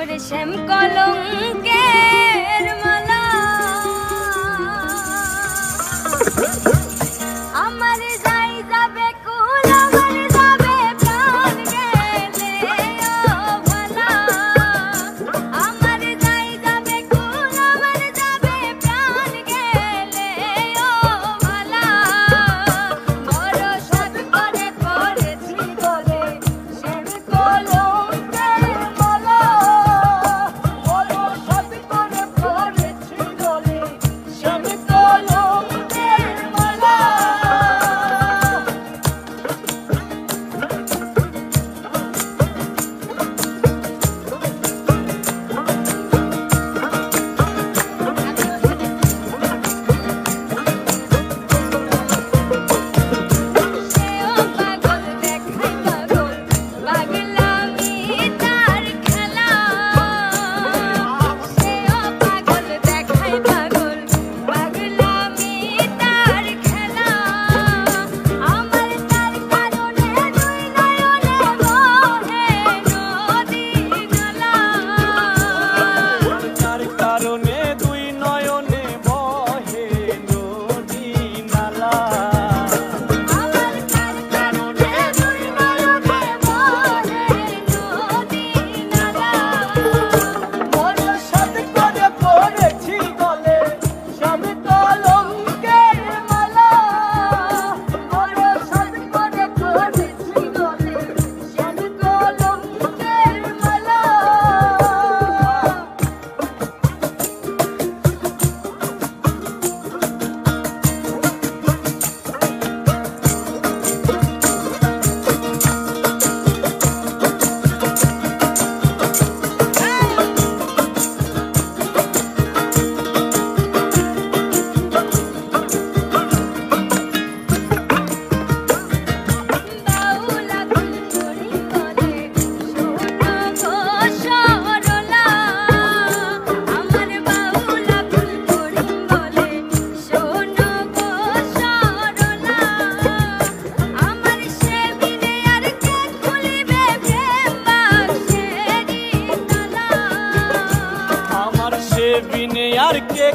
শ্যাম কলঙ্কের মালা আমার যাই যাবে কুল আমার যাবে প্রাণ গেলে ও ভালা আমার যাই যাবে কুল আমার যাবে প্রাণ গেলে ও ভালা বড় সব করে পড়েছি বলে শ্যাম কলঙ্কের মালা বড় সব করে পড়েছি বলে শ্যাম কলঙ্কের মালা সেও পাগল দেখাই পাগল পাগলামি তার খেলা সেও পাগল দেখাই পাগল পাগলামি তার খেলা আমার তার কারণে দুই নয়নে বহে নদী নালা তার কারণে দুই নয়নে বহে নদী নালা আমার তার কারণে দুই নয়নে বহে নদী নালা বড় সাথে করে পড়েছি গলে শ্যাম কলঙ্কের মালা বড় সাথে করে পড়েছি গলে শ্যাম কলঙ্কের মালা বাউলা ফুলকড়ি বলে শোনো গো সরলা আমার বাউলা ফুলকড়ি বলে শোনো গো সরলা আমার সে বিনে আর কে খুলিবে প্রেম বাক্সেরি তালা আমার সে বিনে আর কে